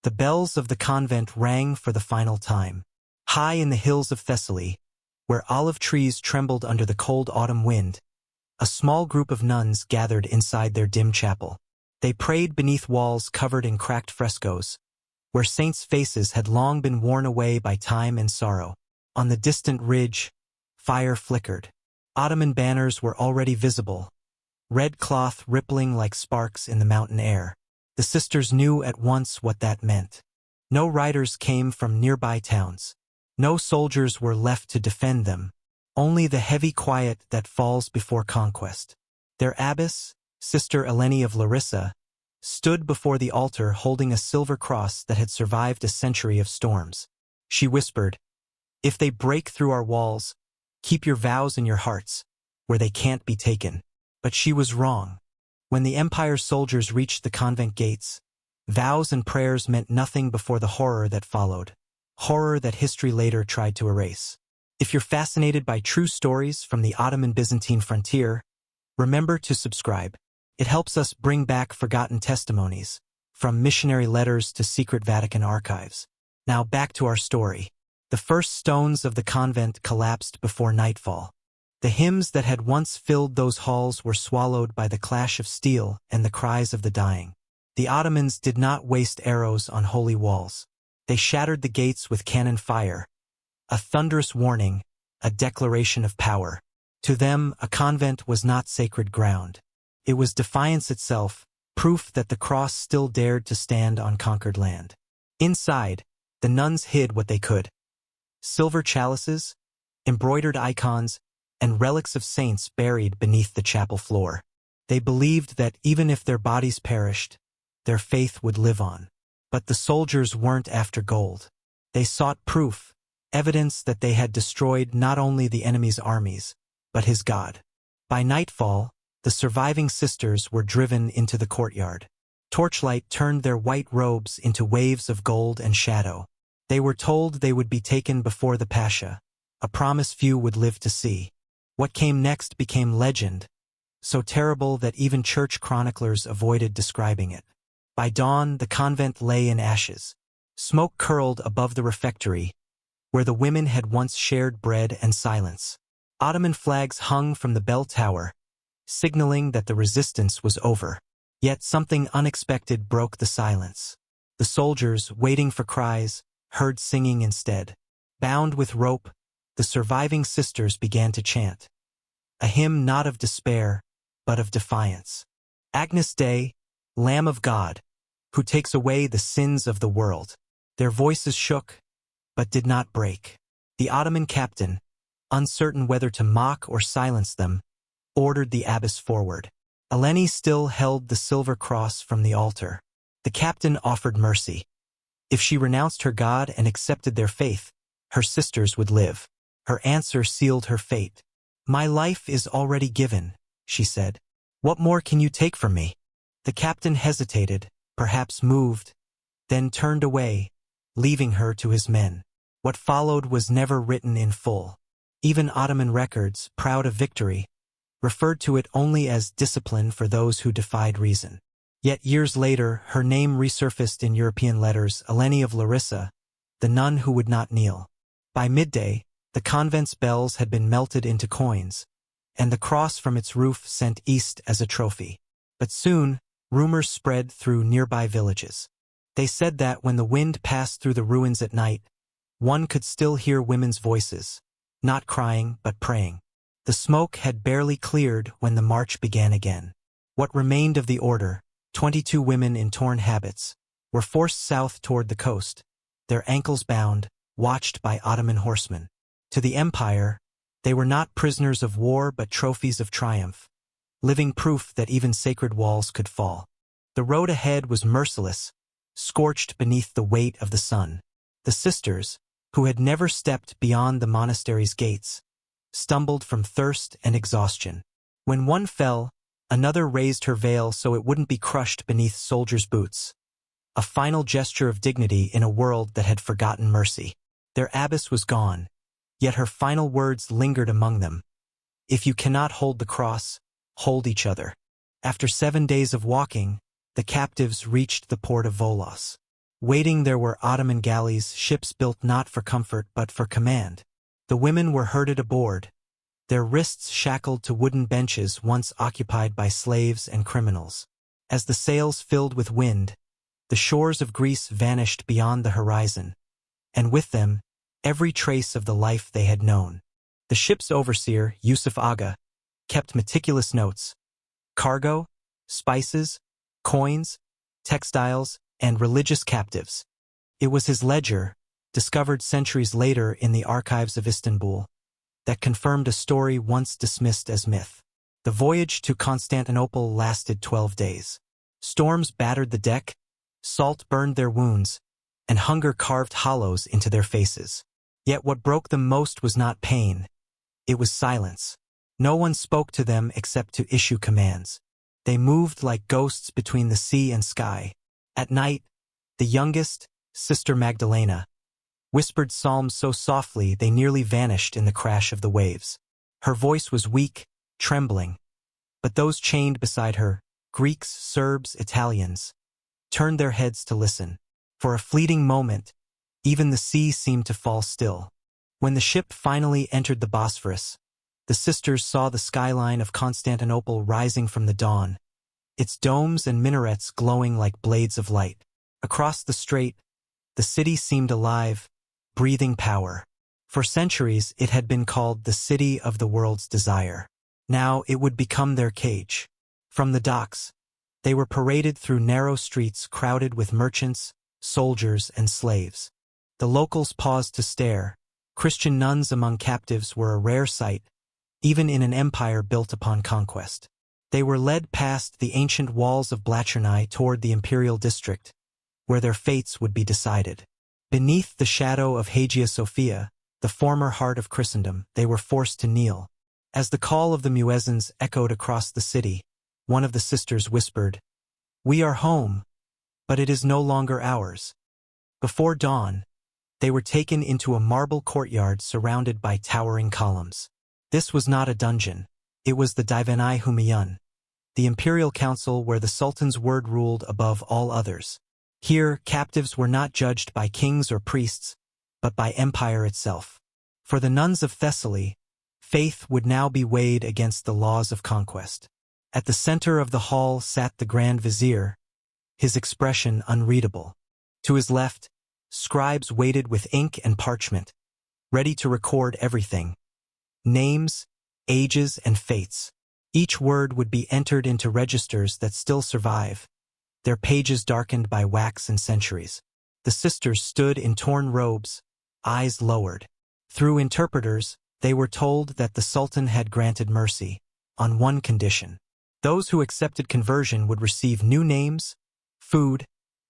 The bells of the convent rang for the final time. High in the hills of Thessaly, where olive trees trembled under the cold autumn wind, a small group of nuns gathered inside their dim chapel. They prayed beneath walls covered in cracked frescoes, where saints' faces had long been worn away by time and sorrow. On the distant ridge, fire flickered. Ottoman banners were already visible, red cloth rippling like sparks in the mountain air. The sisters knew at once what that meant. No riders came from nearby towns. No soldiers were left to defend them, only the heavy quiet that falls before conquest. Their abbess, Sister Eleni of Larissa, stood before the altar holding a silver cross that had survived a century of storms. She whispered, "If they break through our walls, keep your vows in your hearts, where they can't be taken." But she was wrong. When the Empire's soldiers reached the convent gates, vows and prayers meant nothing before the horror that followed. Horror that history later tried to erase. If you're fascinated by true stories from the Ottoman-Byzantine frontier, remember to subscribe. It helps us bring back forgotten testimonies, from missionary letters to secret Vatican archives. Now back to our story. The first stones of the convent collapsed before nightfall. The hymns that had once filled those halls were swallowed by the clash of steel and the cries of the dying. The Ottomans did not waste arrows on holy walls. They shattered the gates with cannon fire, a thunderous warning, a declaration of power. To them, a convent was not sacred ground. It was defiance itself, proof that the cross still dared to stand on conquered land. Inside, the nuns hid what they could. Silver chalices, embroidered icons, and relics of saints buried beneath the chapel floor. They believed that even if their bodies perished, their faith would live on. But the soldiers weren't after gold. They sought proof, evidence that they had destroyed not only the enemy's armies, but his God. By nightfall, the surviving sisters were driven into the courtyard. Torchlight turned their white robes into waves of gold and shadow. They were told they would be taken before the Pasha, a promise few would live to see. What came next became legend, so terrible that even church chroniclers avoided describing it. By dawn, the convent lay in ashes. Smoke curled above the refectory, where the women had once shared bread and silence. Ottoman flags hung from the bell tower, signaling that the resistance was over. Yet something unexpected broke the silence. The soldiers, waiting for cries, heard singing instead. Bound with rope, the surviving sisters began to chant. A hymn not of despair, but of defiance. Agnus Dei, Lamb of God, who takes away the sins of the world. Their voices shook, but did not break. The Ottoman captain, uncertain whether to mock or silence them, ordered the abbess forward. Eleni still held the silver cross from the altar. The captain offered mercy. If she renounced her God and accepted their faith, her sisters would live. Her answer sealed her fate. "My life is already given," she said. "What more can you take from me?" The captain hesitated, perhaps moved, then turned away, leaving her to his men. What followed was never written in full. Even Ottoman records, proud of victory, referred to it only as discipline for those who defied reason. Yet years later, her name resurfaced in European letters, Eleni of Larissa, the nun who would not kneel. By midday, the convent's bells had been melted into coins, and the cross from its roof sent east as a trophy. But soon, rumors spread through nearby villages. They said that when the wind passed through the ruins at night, one could still hear women's voices, not crying but praying. The smoke had barely cleared when the march began again. What remained of the order, 22 women in torn habits, were forced south toward the coast, their ankles bound, watched by Ottoman horsemen. To the Empire, they were not prisoners of war but trophies of triumph, living proof that even sacred walls could fall. The road ahead was merciless, scorched beneath the weight of the sun. The sisters, who had never stepped beyond the monastery's gates, stumbled from thirst and exhaustion. When one fell, another raised her veil so it wouldn't be crushed beneath soldiers' boots. A final gesture of dignity in a world that had forgotten mercy. Their abbess was gone, yet her final words lingered among them. "If you cannot hold the cross, hold each other." After 7 days of walking, the captives reached the port of Volos. Waiting there were Ottoman galleys, ships built not for comfort but for command. The women were herded aboard, their wrists shackled to wooden benches once occupied by slaves and criminals. As the sails filled with wind, the shores of Greece vanished beyond the horizon, and with them, every trace of the life they had known. The ship's overseer, Yusuf Aga, kept meticulous notes: cargo, spices, coins, textiles, and religious captives. It was his ledger, discovered centuries later in the archives of Istanbul, that confirmed a story once dismissed as myth. The voyage to Constantinople lasted 12 days. Storms battered the deck, salt burned their wounds, and hunger carved hollows into their faces. Yet what broke them most was not pain. It was silence. No one spoke to them except to issue commands. They moved like ghosts between the sea and sky. At night, the youngest, Sister Magdalena, whispered psalms so softly they nearly vanished in the crash of the waves. Her voice was weak, trembling, but those chained beside her, Greeks, Serbs, Italians, turned their heads to listen. For a fleeting moment, even the sea seemed to fall still. When the ship finally entered the Bosphorus, the sisters saw the skyline of Constantinople rising from the dawn, its domes and minarets glowing like blades of light. Across the strait, the city seemed alive, breathing power. For centuries it had been called the city of the world's desire. Now it would become their cage. From the docks, they were paraded through narrow streets crowded with merchants, soldiers, and slaves. The locals paused to stare. Christian nuns among captives were a rare sight, even in an empire built upon conquest. They were led past the ancient walls of Blachernai toward the imperial district, where their fates would be decided. Beneath the shadow of Hagia Sophia, the former heart of Christendom, they were forced to kneel. As the call of the muezzins echoed across the city, one of the sisters whispered, "We are home, but it is no longer ours." Before dawn, they were taken into a marble courtyard surrounded by towering columns. This was not a dungeon. It was the Divanai Humayun, the imperial council where the sultan's word ruled above all others. Here, captives were not judged by kings or priests, but by empire itself. For the nuns of Thessaly, faith would now be weighed against the laws of conquest. At the center of the hall sat the Grand Vizier, his expression unreadable. To his left, scribes waited with ink and parchment, ready to record everything: names, ages, and fates. Each word would be entered into registers that still survive, their pages darkened by wax and centuries. The sisters stood in torn robes, eyes lowered. Through interpreters, they were told that the Sultan had granted mercy, on one condition. Those who accepted conversion would receive new names, food,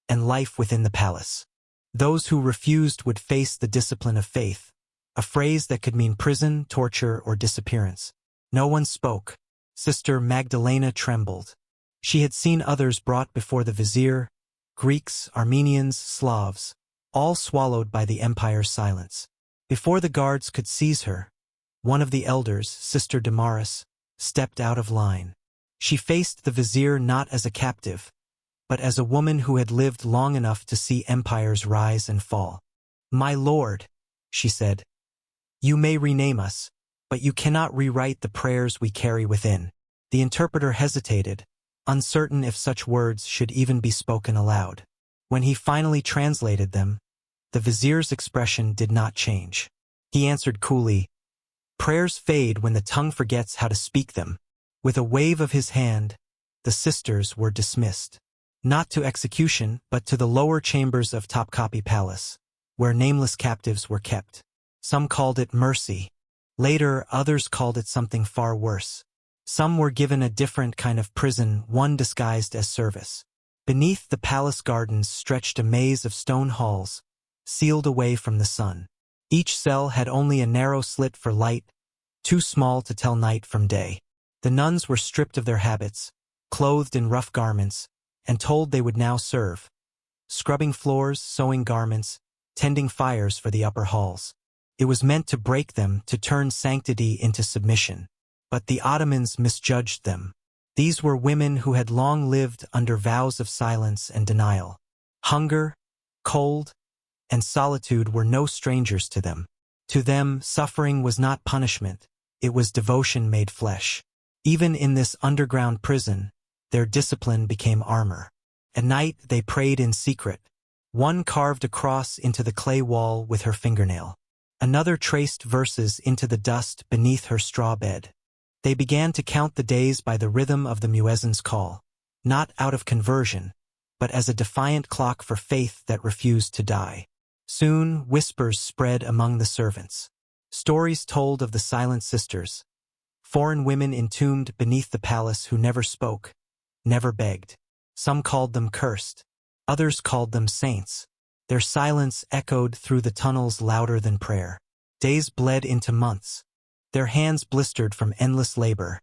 and life within the palace. Those who refused would face the discipline of faith, a phrase that could mean prison, torture, or disappearance. No one spoke. Sister Magdalena trembled. She had seen others brought before the vizier, Greeks, Armenians, Slavs, all swallowed by the empire's silence. Before the guards could seize her, one of the elders, Sister Damaris, stepped out of line. She faced the vizier not as a captive, but as a woman who had lived long enough to see empires rise and fall. "My lord," she said, "you may rename us, but you cannot rewrite the prayers we carry within." The interpreter hesitated, uncertain if such words should even be spoken aloud. When he finally translated them, the vizier's expression did not change. He answered coolly, "Prayers fade when the tongue forgets how to speak them." With a wave of his hand, the sisters were dismissed. Not to execution, but to the lower chambers of Topkapi Palace, where nameless captives were kept. Some called it mercy. Later, others called it something far worse. Some were given a different kind of prison, one disguised as service. Beneath the palace gardens stretched a maze of stone halls, sealed away from the sun. Each cell had only a narrow slit for light, too small to tell night from day. The nuns were stripped of their habits, clothed in rough garments, and told they would now serve, scrubbing floors, sewing garments, tending fires for the upper halls. It was meant to break them, to turn sanctity into submission. But the Ottomans misjudged them. These were women who had long lived under vows of silence and denial. Hunger, cold, and solitude were no strangers to them. To them, suffering was not punishment, it was devotion made flesh. Even in this underground prison, their discipline became armor. At night they prayed in secret. One carved a cross into the clay wall with her fingernail. Another traced verses into the dust beneath her straw bed. They began to count the days by the rhythm of the muezzin's call, not out of conversion, but as a defiant clock for faith that refused to die. Soon, whispers spread among the servants. Stories told of the silent sisters, foreign women entombed beneath the palace who never spoke, never begged. Some called them cursed, others called them saints. Their silence echoed through the tunnels louder than prayer. Days bled into months. Their hands blistered from endless labor,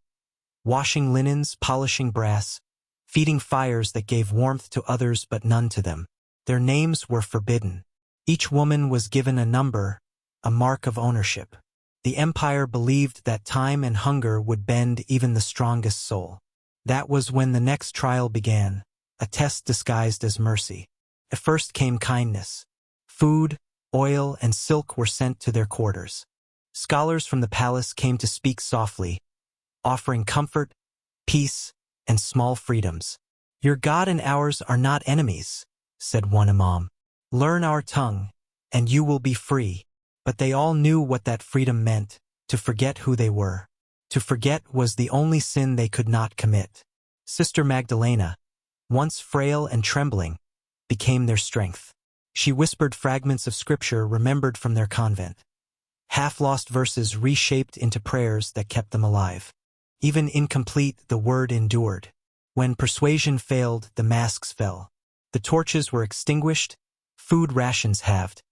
washing linens, polishing brass, feeding fires that gave warmth to others but none to them. Their names were forbidden. Each woman was given a number, a mark of ownership. The empire believed that time and hunger would bend even the strongest soul. That was when the next trial began, a test disguised as mercy. At first came kindness. Food, oil, and silk were sent to their quarters. Scholars from the palace came to speak softly, offering comfort, peace, and small freedoms. "Your God and ours are not enemies," said one imam. "Learn our tongue, and you will be free." But they all knew what that freedom meant, to forget who they were. To forget was the only sin they could not commit. Sister Magdalena, once frail and trembling, became their strength. She whispered fragments of scripture remembered from their convent. Half-lost verses reshaped into prayers that kept them alive. Even incomplete, the word endured. When persuasion failed, the masks fell. The torches were extinguished, food rations halved.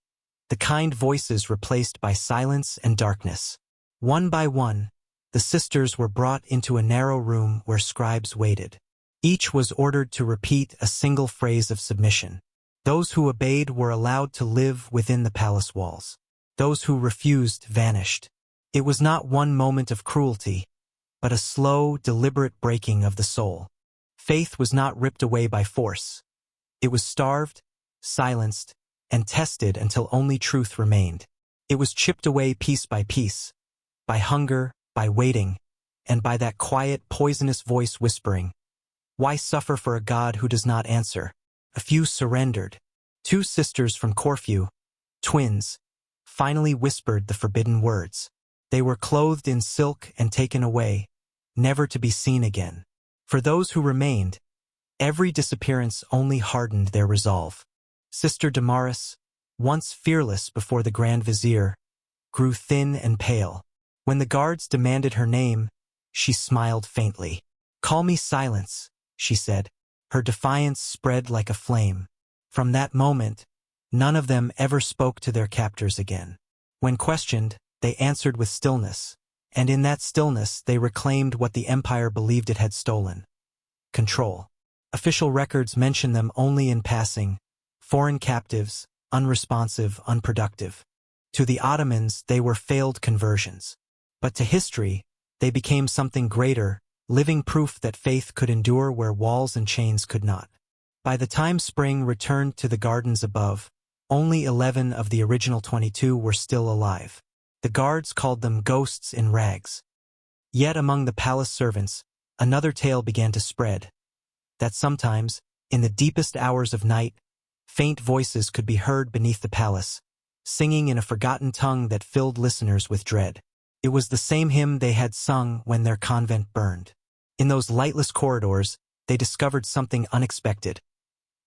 The kind voices replaced by silence and darkness. One by one, the sisters were brought into a narrow room where scribes waited. Each was ordered to repeat a single phrase of submission. Those who obeyed were allowed to live within the palace walls. Those who refused vanished. It was not one moment of cruelty, but a slow, deliberate breaking of the soul. Faith was not ripped away by force. It was starved, silenced, and tested until only truth remained. It was chipped away piece, by hunger, by waiting, and by that quiet, poisonous voice whispering, "Why suffer for a God who does not answer?" A few surrendered. 2 sisters from Corfu, twins, finally whispered the forbidden words. They were clothed in silk and taken away, never to be seen again. For those who remained, every disappearance only hardened their resolve. Sister Damaris, once fearless before the Grand Vizier, grew thin and pale. When the guards demanded her name, she smiled faintly. "Call me Silence," she said. Her defiance spread like a flame. From that moment, none of them ever spoke to their captors again. When questioned, they answered with stillness, and in that stillness they reclaimed what the empire believed it had stolen: control. Official records mention them only in passing: foreign captives, unresponsive, unproductive. To the Ottomans, they were failed conversions. But to history, they became something greater, living proof that faith could endure where walls and chains could not. By the time spring returned to the gardens above, only 11 of the original 22 were still alive. The guards called them ghosts in rags. Yet among the palace servants, another tale began to spread, that sometimes, in the deepest hours of night, faint voices could be heard beneath the palace, singing in a forgotten tongue that filled listeners with dread. It was the same hymn they had sung when their convent burned. In those lightless corridors, they discovered something unexpected: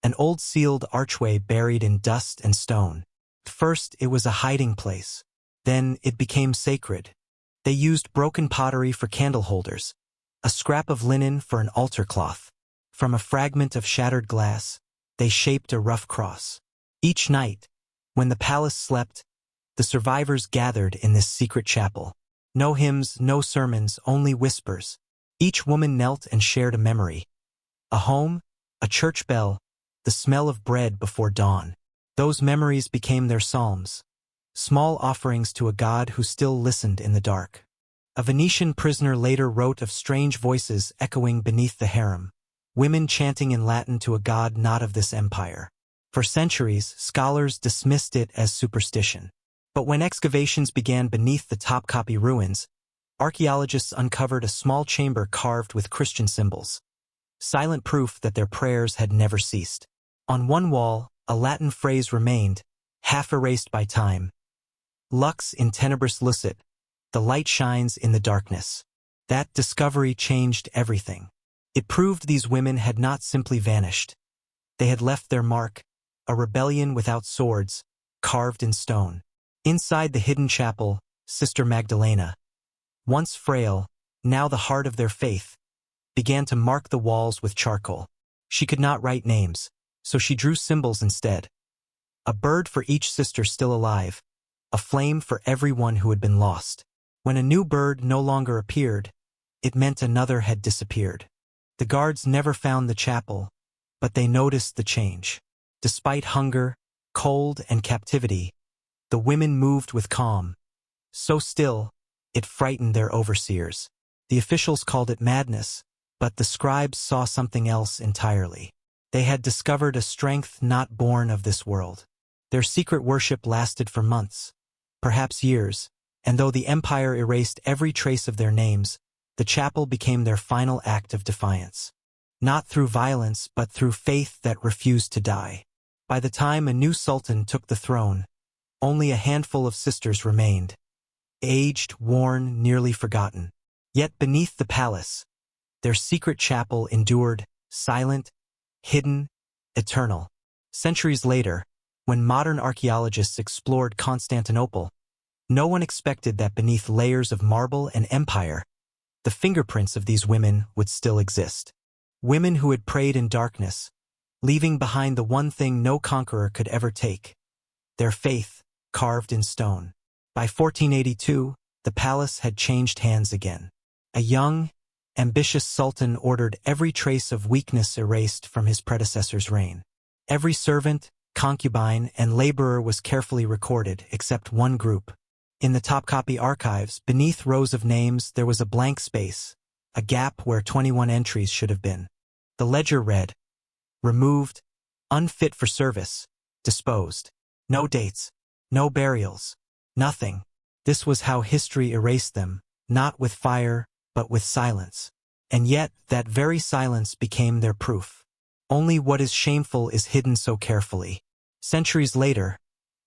an old sealed archway buried in dust and stone. First, it was a hiding place. Then it became sacred. They used broken pottery for candle holders, a scrap of linen for an altar cloth. From a fragment of shattered glass, they shaped a rough cross. Each night, when the palace slept, the survivors gathered in this secret chapel. No hymns, no sermons, only whispers. Each woman knelt and shared a memory. A home, a church bell, the smell of bread before dawn. Those memories became their psalms, small offerings to a God who still listened in the dark. A Venetian prisoner later wrote of strange voices echoing beneath the harem, women chanting in Latin to a God not of this empire. For centuries, scholars dismissed it as superstition. But when excavations began beneath the Topkapi ruins, archaeologists uncovered a small chamber carved with Christian symbols, silent proof that their prayers had never ceased. On one wall, a Latin phrase remained, half erased by time. Lux in tenebris lucet, the light shines in the darkness. That discovery changed everything. It proved these women had not simply vanished. They had left their mark, a rebellion without swords, carved in stone. Inside the hidden chapel, Sister Magdalena, once frail, now the heart of their faith, began to mark the walls with charcoal. She could not write names, so she drew symbols instead. A bird for each sister still alive, a flame for everyone who had been lost. When a new bird no longer appeared, it meant another had disappeared. The guards never found the chapel, but they noticed the change. Despite hunger, cold, and captivity, the women moved with calm. So still, it frightened their overseers. The officials called it madness, but the scribes saw something else entirely. They had discovered a strength not born of this world. Their secret worship lasted for months, perhaps years, and though the empire erased every trace of their names, the chapel became their final act of defiance. Not through violence, but through faith that refused to die. By the time a new sultan took the throne, only a handful of sisters remained, aged, worn, nearly forgotten. Yet beneath the palace, their secret chapel endured, silent, hidden, eternal. Centuries later, when modern archaeologists explored Constantinople, no one expected that beneath layers of marble and empire, the fingerprints of these women would still exist. Women who had prayed in darkness, leaving behind the one thing no conqueror could ever take, their faith carved in stone. By 1482, the palace had changed hands again. A young, ambitious sultan ordered every trace of weakness erased from his predecessor's reign. Every servant, concubine, and laborer was carefully recorded, except one group. In the Topkapi archives, beneath rows of names, there was a blank space, a gap where 21 entries should have been. The ledger read, removed, unfit for service, disposed. No dates, no burials, nothing. This was how history erased them, not with fire, but with silence. And yet, that very silence became their proof. Only what is shameful is hidden so carefully. Centuries later,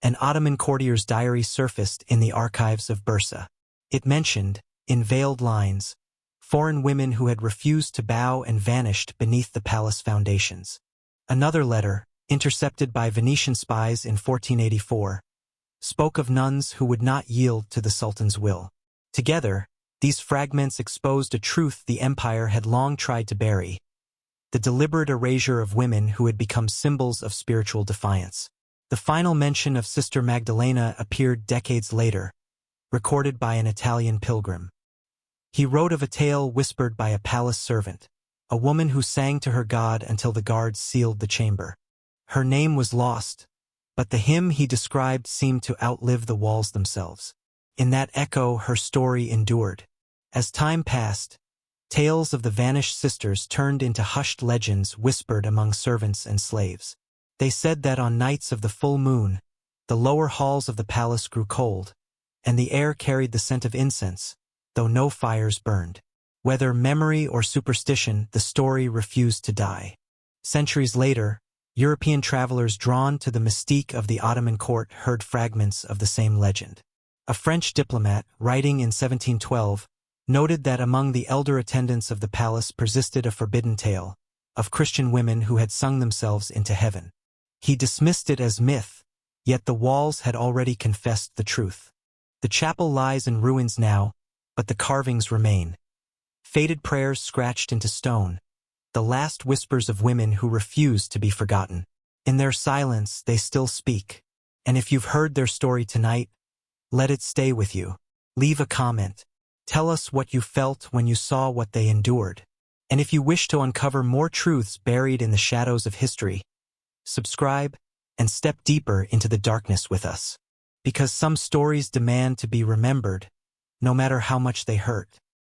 an Ottoman courtier's diary surfaced in the archives of Bursa. It mentioned, in veiled lines, foreign women who had refused to bow and vanished beneath the palace foundations. Another letter, intercepted by Venetian spies in 1484, spoke of nuns who would not yield to the Sultan's will. Together, these fragments exposed a truth the empire had long tried to bury: the deliberate erasure of women who had become symbols of spiritual defiance. The final mention of Sister Magdalena appeared decades later, recorded by an Italian pilgrim. He wrote of a tale whispered by a palace servant, a woman who sang to her god until the guards sealed the chamber. Her name was lost, but the hymn he described seemed to outlive the walls themselves. In that echo, her story endured. As time passed, tales of the vanished sisters turned into hushed legends whispered among servants and slaves. They said that on nights of the full moon, the lower halls of the palace grew cold, and the air carried the scent of incense, though no fires burned. Whether memory or superstition, the story refused to die. Centuries later, European travelers drawn to the mystique of the Ottoman court heard fragments of the same legend. A French diplomat, writing in 1712, noted that among the elder attendants of the palace persisted a forbidden tale of Christian women who had sung themselves into heaven. He dismissed it as myth, yet the walls had already confessed the truth. The chapel lies in ruins now, but the carvings remain. Faded prayers scratched into stone, the last whispers of women who refused to be forgotten. In their silence, they still speak. And if you've heard their story tonight, let it stay with you. Leave a comment. Tell us what you felt when you saw what they endured. And if you wish to uncover more truths buried in the shadows of history, subscribe and step deeper into the darkness with us. Because some stories demand to be remembered, no matter how much they hurt.